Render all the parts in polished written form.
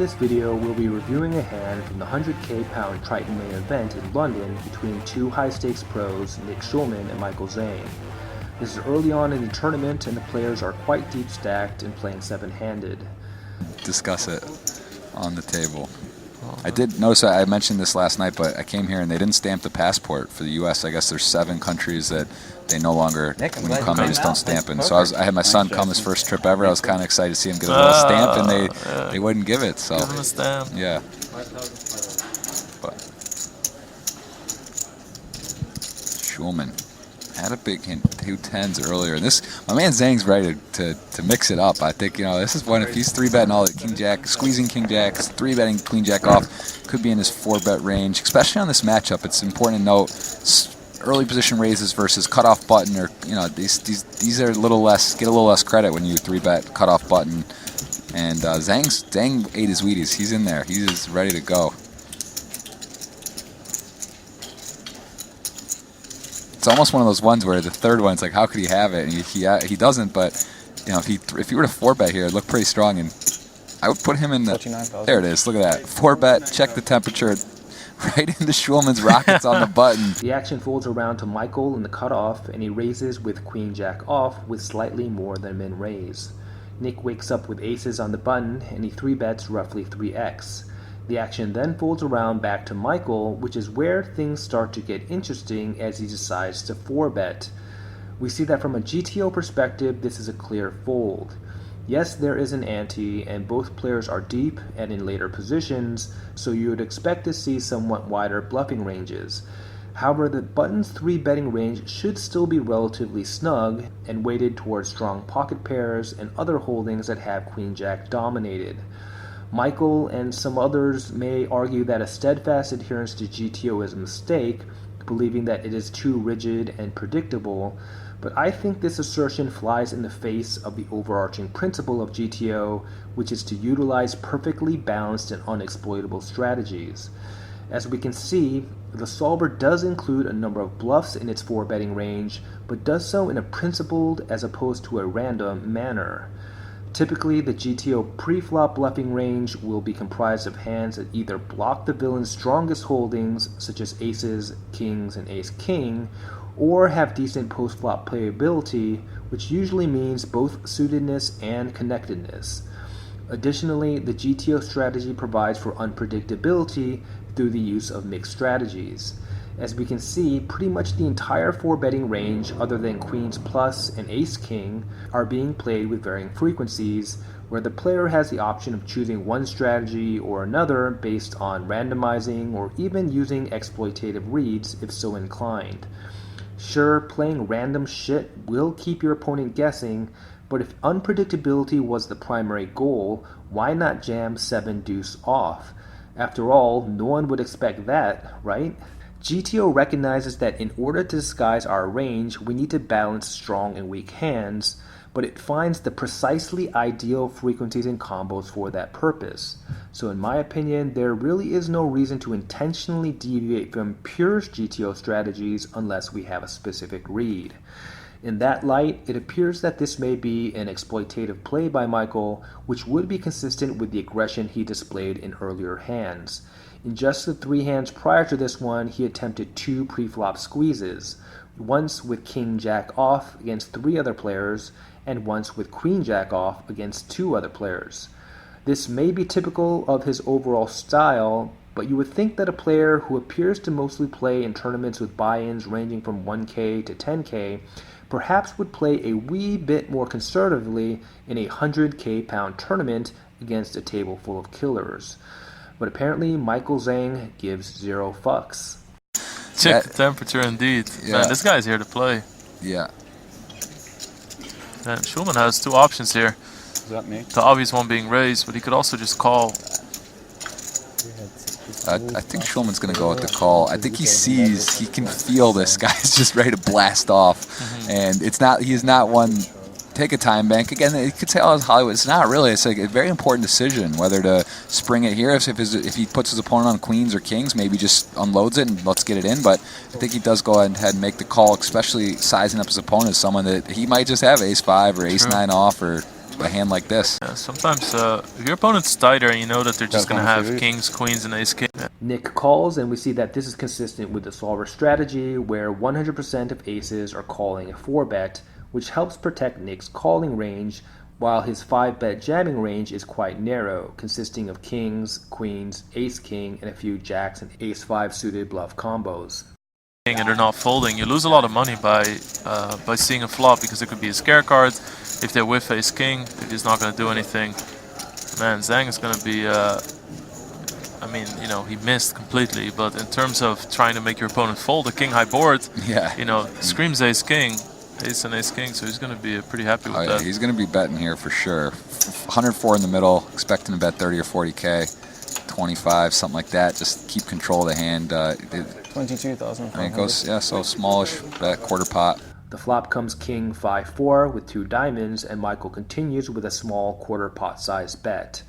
this video, we'll be reviewing a hand from the 100k pound Triton main event in London between two high-stakes pros, Nick Schulman and Michael Zhang. This is early on in the tournament and the players are quite deep stacked and playing seven-handed. Discuss it on the table. I did notice, I mentioned this last night, but I came here and they didn't stamp the passport for the U.S. I guess there's 7 countries that they no longer, when you come, they just don't stamp it. So I had my son come his first trip ever. I was kind of excited to see him get a little stamp, and they wouldn't give it. So give him a stamp. Yeah. But Schulman had a big hint, 2 10s earlier. My man Zhang's ready to mix it up. I think, this is one, if he's 3-betting all the king jack, squeezing king jacks, 3-betting queen jack off, could be in his 4-bet range. Especially on this matchup, it's important to note early position raises versus cutoff button, or these are a little less, get a little less credit when you 3-bet cutoff button. And Zhang ate his Wheaties. He's in there. He's ready to go. It's almost one of those ones where the third one's like, how could he have it? And he doesn't. But if he were to 4-bet here, it'd look pretty strong. And I would put him in the. There it is. Look at that. 4-bet. Check the temperature. Right into Schulman's rockets on the button. The action folds around to Michael in the cutoff, and he raises with queen jack off with slightly more than min raise. Nick wakes up with aces on the button, and he 3-bets roughly 3x. The action then folds around back to Michael, which is where things start to get interesting as he decides to 4-bet. We see that from a GTO perspective, this is a clear fold. Yes, there is an ante, and both players are deep and in later positions, so you would expect to see somewhat wider bluffing ranges. However, the button's 3-betting range should still be relatively snug and weighted towards strong pocket pairs and other holdings that have queen jack dominated. Michael and some others may argue that a steadfast adherence to GTO is a mistake, believing that it is too rigid and predictable, but I think this assertion flies in the face of the overarching principle of GTO, which is to utilize perfectly balanced and unexploitable strategies. As we can see, the solver does include a number of bluffs in its 4-betting range, but does so in a principled as opposed to a random manner. Typically, the GTO pre-flop bluffing range will be comprised of hands that either block the villain's strongest holdings, such as aces, kings, and ace-king, or have decent post-flop playability, which usually means both suitedness and connectedness. Additionally, the GTO strategy provides for unpredictability through the use of mixed strategies. As we can see, pretty much the entire 4-betting range, other than queens plus and ace-king, are being played with varying frequencies, where the player has the option of choosing one strategy or another based on randomizing or even using exploitative reads if so inclined. Sure, playing random shit will keep your opponent guessing, but if unpredictability was the primary goal, why not jam 7 deuce off? After all, no one would expect that, right? GTO recognizes that in order to disguise our range, we need to balance strong and weak hands, but it finds the precisely ideal frequencies and combos for that purpose. So in my opinion, there really is no reason to intentionally deviate from pure GTO strategies unless we have a specific read. In that light, it appears that this may be an exploitative play by Michael, which would be consistent with the aggression he displayed in earlier hands. In just the 3 hands prior to this one, he attempted 2 pre-flop squeezes, once with king jack off against 3 other players, and once with queen jack off against 2 other players. This may be typical of his overall style, but you would think that a player who appears to mostly play in tournaments with buy-ins ranging from 1k to 10k perhaps would play a wee bit more conservatively in a 100k pound tournament against a table full of killers. But apparently Michael Zhang gives 0 fucks. Check the temperature indeed. Yeah. Man, this guy's here to play. Yeah. And Schulman has 2 options here. Is that me? The obvious one being raised, but he could also just call. I think Schulman's going to go with the call. I think he can feel this guy's just ready to blast off. And he is not one, take a time bank. Again, you could say, oh, it's Hollywood. It's not really. It's like a very important decision whether to spring it here. If he puts his opponent on queens or kings, maybe just unloads it and let's get it in. But I think he does go ahead and make the call, especially sizing up his opponent as someone that he might just have ace-5 or ace-9 off or a hand like this. Yeah, sometimes if your opponent's tighter and you know that they're just going to have kings, queens, and ace king. Nick calls, and we see that this is consistent with the solver strategy, where 100% of aces are calling a 4-bet, which helps protect Nick's calling range, while his 5-bet jamming range is quite narrow, consisting of kings, queens, ace-king, and a few jacks and ace-5 suited bluff combos. And they're not folding, you lose a lot of money by seeing a flop, because it could be a scare card. If they whiff ace king, if he's not going to do anything, man, Zhang is going to be. I mean, you know, he missed completely, but in terms of trying to make your opponent fold a king high board, yeah, you know, screams ace king, ace and ace king, so he's going to be pretty happy with that. He's going to be betting here for sure. 104 in the middle, expecting to bet 30 or 40k, 25, something like that. Just keep control of the hand. 22,000. And it goes, yeah, so smallish bet, quarter pot. The flop comes king 5-4 with 2 diamonds, and Michael continues with a small quarter pot size bet.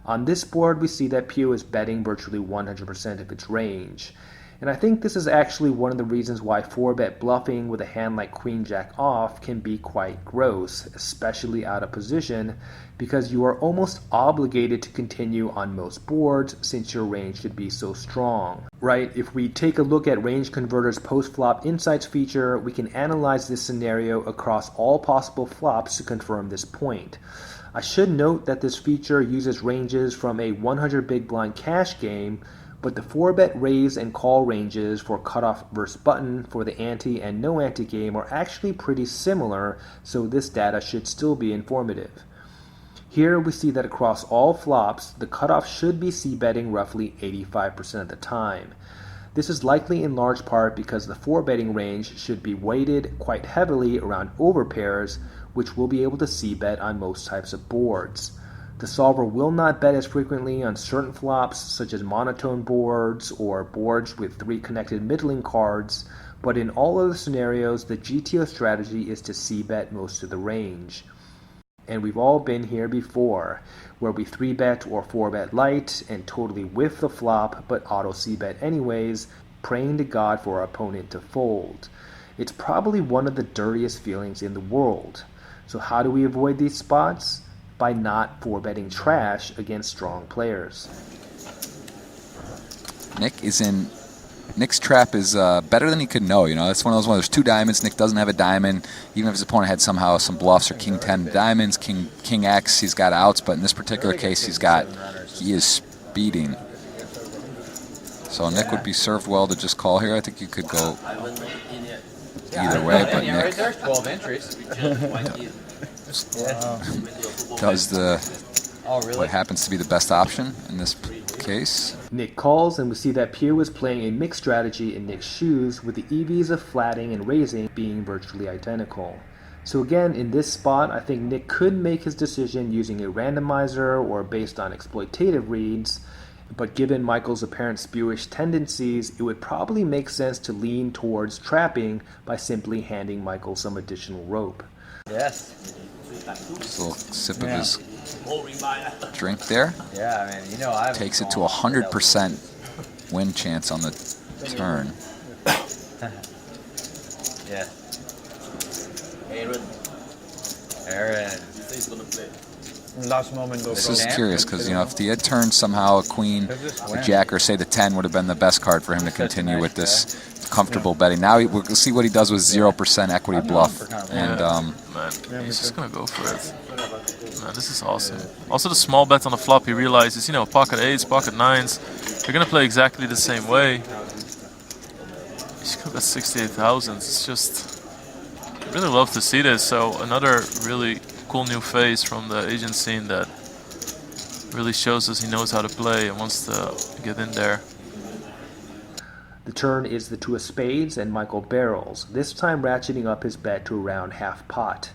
On this board, we see that Pio is betting virtually 100% of its range. And I think this is actually one of the reasons why 4-bet bluffing with a hand like Queen Jack off can be quite gross, especially out of position, because you are almost obligated to continue on most boards since your range should be so strong. Right, if we take a look at Range Converter's post-flop insights feature, we can analyze this scenario across all possible flops to confirm this point. I should note that this feature uses ranges from a 100 big blind cash game, but the 4-bet raise and call ranges for cutoff versus button for the ante and no ante game are actually pretty similar, so this data should still be informative. Here we see that across all flops, the cutoff should be c-betting roughly 85% of the time. This is likely in large part because the 4-betting range should be weighted quite heavily around overpairs, which will be able to c-bet on most types of boards. The solver will not bet as frequently on certain flops, such as monotone boards or boards with 3 connected middling cards, but in all other scenarios, the GTO strategy is to c-bet most of the range. And we've all been here before, where we 3-bet or 4-bet light and totally whiff the flop, but auto c-bet anyways, praying to God for our opponent to fold. It's probably one of the dirtiest feelings in the world. So how do we avoid these spots? By not 4-betting trash against strong players. Nick's trap is better than he could know. You know, that's one of those ones. There's 2 diamonds. Nick doesn't have a diamond. Even if his opponent had somehow some bluffs or king 10 diamonds, king X, he's got outs. But in this particular case, he is speeding. So Nick would be served well to just call here. I think you could go either way, but Nick there's 12 entries. does what happens to be the best option in this case. Nick calls, and we see that Pio is playing a mixed strategy in Nick's shoes, with the EVs of flatting and raising being virtually identical. So again, in this spot, I think Nick could make his decision using a randomizer or based on exploitative reads, but given Michael's apparent spewish tendencies, it would probably make sense to lean towards trapping by simply handing Michael some additional rope. Yes. Just a little sip of his drink there. Yeah, I mean, you know, I takes it to 100% win chance on the turn. Yeah. Aaron. Last moment go. This is curious because, you know, if he had turned somehow a queen, a jack, or say the 10 would have been the best card for him to continue with this comfortable betting. Now we'll see what he does with 0% equity bluff. And man, he's just gonna go for it. Man, this is awesome. Also, the small bet on the flop, he realizes, you know, pocket 8s, pocket 9s, they're gonna play exactly the same way. He's gonna bet 68,000. It's just, I really love to see this. So another really cool new face from the Asian scene that really shows us he knows how to play and wants to get in there. The turn is the 2 of spades, and Michael barrels, this time ratcheting up his bet to around half pot.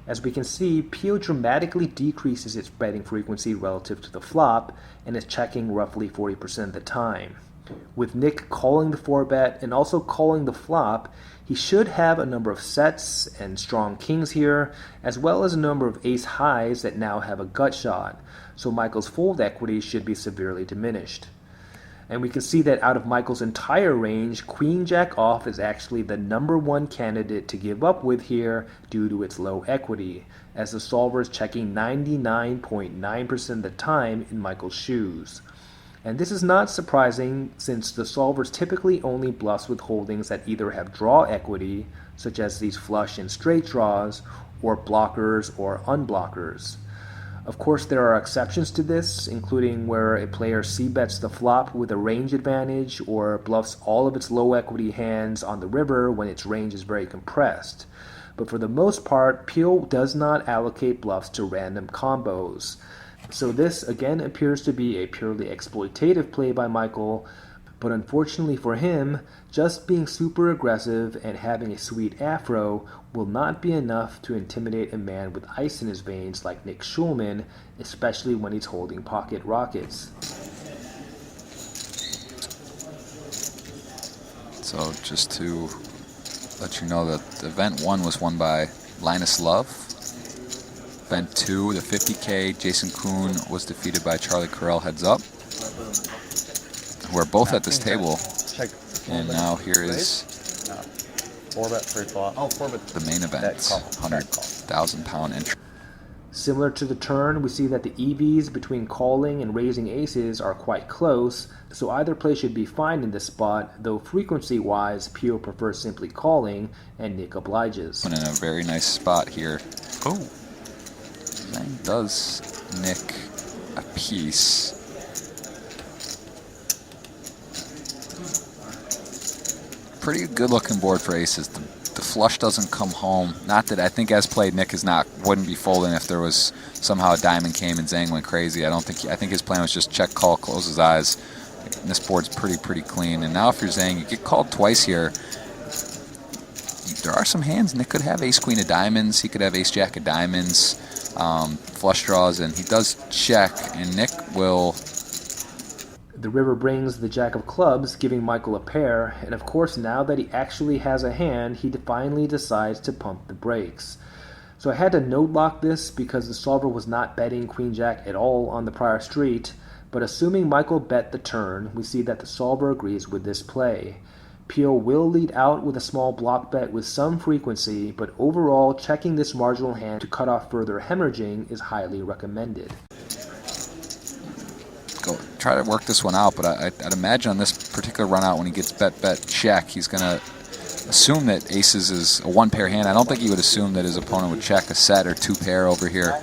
As we can see, Pio dramatically decreases its betting frequency relative to the flop and is checking roughly 40% of the time. With Nick calling the 4-bet and also calling the flop, he should have a number of sets and strong kings here, as well as a number of ace highs that now have a gut shot, so Michael's fold equity should be severely diminished. And we can see that out of Michael's entire range, Queen Jack off is actually the #1 candidate to give up with here due to its low equity, as the solver is checking 99.9% of the time in Michael's shoes. And this is not surprising since the solvers typically only bluffs with holdings that either have draw equity, such as these flush and straight draws, or blockers or unblockers. Of course, there are exceptions to this, including where a player c-bets the flop with a range advantage or bluffs all of its low equity hands on the river when its range is very compressed. But for the most part, Pio does not allocate bluffs to random combos. So this again appears to be a purely exploitative play by Michael, but unfortunately for him, just being super aggressive and having a sweet afro will not be enough to intimidate a man with ice in his veins like Nick Schulman, especially when he's holding pocket rockets. So just to let you know that event 1 was won by Linus Love. Event 2, the 50K, Jason Kuhn was defeated by Charlie Carell heads up. We're both at this table, Check. and now here is 4-bet free flop. Oh, 4-bet. the main event, 100,000 pound entry. Similar to the turn, we see that the EVs between calling and raising aces are quite close, so either play should be fine in this spot, though frequency-wise, Pio prefers simply calling, and Nick obliges. In a very nice spot here. Oh, Zhang does nick a piece. Pretty good looking board for aces. The flush doesn't come home. Not that I think as played, Nick wouldn't be folding if there was somehow a diamond came and Zhang went crazy. I think his plan was just check, call, close his eyes. And this board's pretty clean. And now if you're Zhang, you get called twice here. There are some hands. Nick could have ace queen of diamonds. He could have ace jack of diamonds, flush draws, and he does check. And Nick will. The river brings the jack of clubs, giving Michael a pair, and of course now that he actually has a hand, he finally decides to pump the brakes. So I had to note lock this because the solver was not betting queen jack at all on the prior street, but assuming Michael bet the turn, we see that the solver agrees with this play. Pio will lead out with a small block bet with some frequency, but overall checking this marginal hand to cut off further hemorrhaging is highly recommended. Go try to work this one out, but I'd imagine on this particular run out when he gets bet check, he's gonna assume that aces is a one pair hand. I don't think he would assume that his opponent would check a set or 2 pair over here.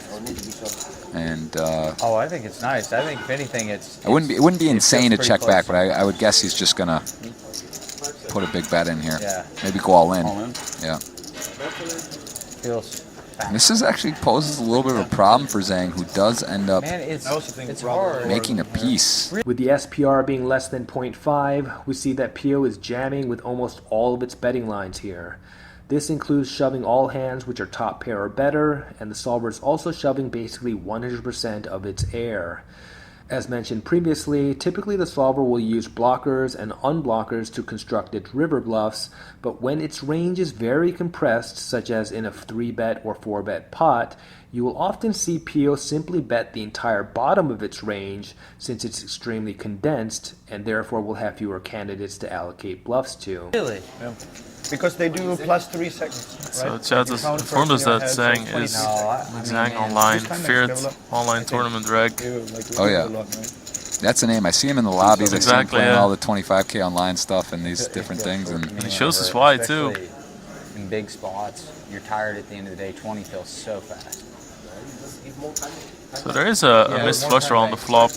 And Oh, I think it's nice. I think if anything, it wouldn't be insane to pretty check close. back, but I would guess he's just gonna put a big bet in here. Yeah. Maybe go all in. Yeah. Feels And this is actually poses a little bit of a problem for Zhang, who does end up Man, it's Robert hard. making a piece. With the SPR being less than 0.5, we see that Pio is jamming with almost all of its betting lines here. This includes shoving all hands which are top pair or better, and the solver is also shoving basically 100% of its air. As mentioned previously, typically the solver will use blockers and unblockers to construct its river bluffs, but when its range is very compressed, such as in a 3-bet or 4-bet pot, you will often see Pio simply bet the entire bottom of its range since it's extremely condensed and therefore will have fewer candidates to allocate bluffs to. Really? Yeah. Because they do +3 seconds. so Right? Chad has Count informed first us in your that head, so Zhang 20 is No, I Zhang mean, online, This kind of Feared develop- online tournament reg. You, like, Oh, yeah. a lot, right? That's a name. I see him in the lobbies. I see him Exactly, playing yeah. all the 25K online stuff and these different things. And he shows us why, too. Especially in big spots, you're tired at the end of the day. 20 feels so fast. So there is a missed flush draw on the flop.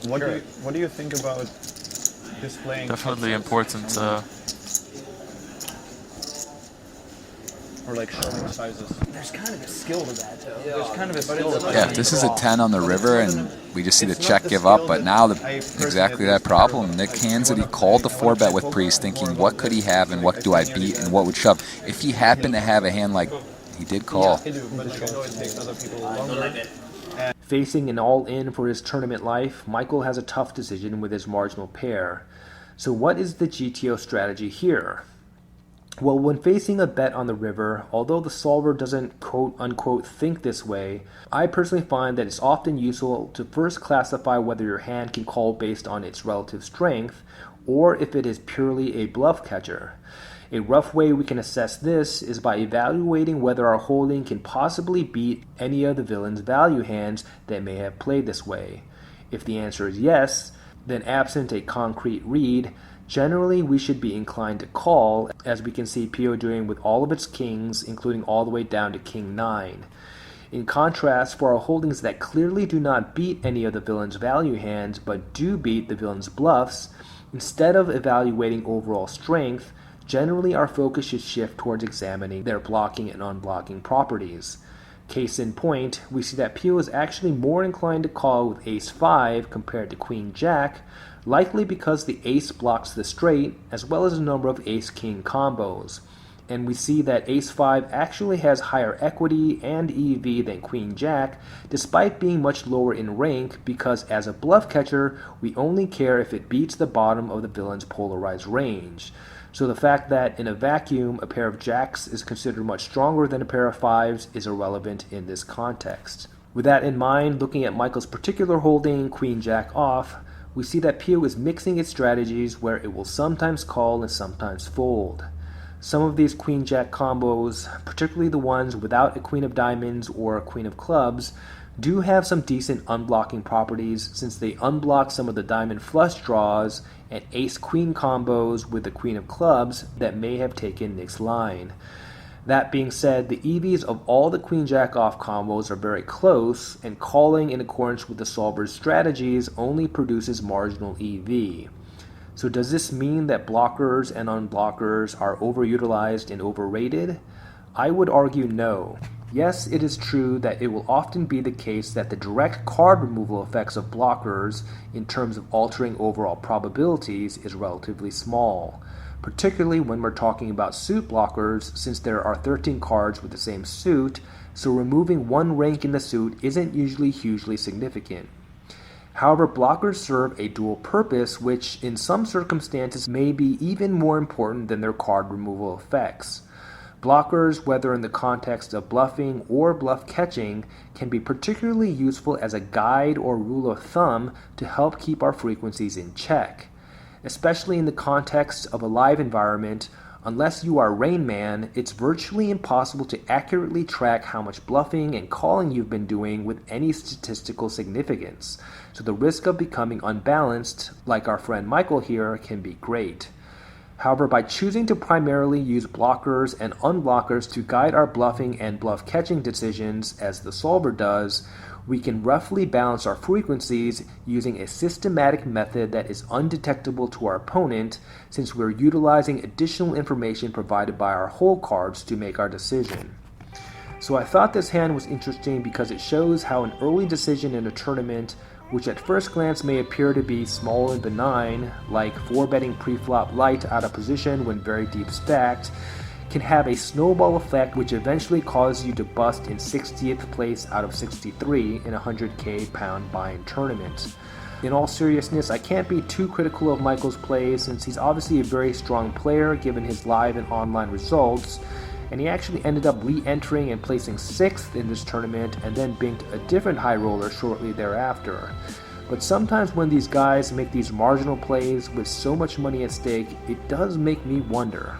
What do you think about displaying? Definitely upsets important. or like showing sizes? There's kind of a skill to that, though. There's kind of a skill to that. yeah, if this is a 10 on the river and we just see the check give up, but now exactly that problem. Nick hands it. He called the 4-bet with Priest, thinking what could he have and what do I beat and what would shove. If he happened to have a hand like he did call, But like, I know it takes other people longer. Facing an all-in for his tournament life, Michael has a tough decision with his marginal pair. So what is the GTO strategy here? Well, when facing a bet on the river, although the solver doesn't quote-unquote think this way, I personally find that it's often useful to first classify whether your hand can call based on its relative strength, or if it is purely a bluff catcher. A rough way we can assess this is by evaluating whether our holding can possibly beat any of the villain's value hands that may have played this way. If the answer is yes, then absent a concrete read, generally we should be inclined to call, as we can see Pio doing with all of its kings, including all the way down to king 9. In contrast, for our holdings that clearly do not beat any of the villain's value hands, but do beat the villain's bluffs, instead of evaluating overall strength, generally our focus should shift towards examining their blocking and unblocking properties. Case in point, we see that Pio is actually more inclined to call with ace-5 compared to queen-jack, likely because the ace blocks the straight, as well as a number of ace-king combos. And we see that ace-5 actually has higher equity and EV than queen-jack, despite being much lower in rank, because as a bluff catcher, we only care if it beats the bottom of the villain's polarized range. So the fact that in a vacuum a pair of jacks is considered much stronger than a pair of 5s is irrelevant in this context. With that in mind, looking at Michael's particular holding, queen-jack off, we see that Pio is mixing its strategies where it will sometimes call and sometimes fold. Some of these queen-jack combos, particularly the ones without a queen of diamonds or a queen of clubs, do have some decent unblocking properties since they unblock some of the diamond flush draws and ace-queen combos with the queen of clubs that may have taken Nick's line. That being said, the EVs of all the queen-jack off combos are very close, and calling in accordance with the solver's strategies only produces marginal EV. So does this mean that blockers and unblockers are overutilized and overrated? I would argue no. Yes, it is true that it will often be the case that the direct card removal effects of blockers in terms of altering overall probabilities is relatively small, particularly when we're talking about suit blockers, since there are 13 cards with the same suit, so removing one rank in the suit isn't usually hugely significant. However, blockers serve a dual purpose, which in some circumstances may be even more important than their card removal effects. Blockers, whether in the context of bluffing or bluff catching, can be particularly useful as a guide or rule of thumb to help keep our frequencies in check. Especially in the context of a live environment, unless you are Rain Man, it's virtually impossible to accurately track how much bluffing and calling you've been doing with any statistical significance, so the risk of becoming unbalanced, like our friend Michael here, can be great. However, by choosing to primarily use blockers and unblockers to guide our bluffing and bluff catching decisions, as the solver does, we can roughly balance our frequencies using a systematic method that is undetectable to our opponent, since we're utilizing additional information provided by our hole cards to make our decision. So I thought this hand was interesting because it shows how an early decision in a tournament, which at first glance may appear to be small and benign, like 4-betting pre-flop light out of position when very deep stacked, can have a snowball effect which eventually causes you to bust in 60th place out of 63 in a 100k pound buy-in tournament. In all seriousness, I can't be too critical of Michael's plays since he's obviously a very strong player given his live and online results, and he actually ended up re-entering and placing 6th in this tournament and then binked a different high roller shortly thereafter. But sometimes when these guys make these marginal plays with so much money at stake, it does make me wonder.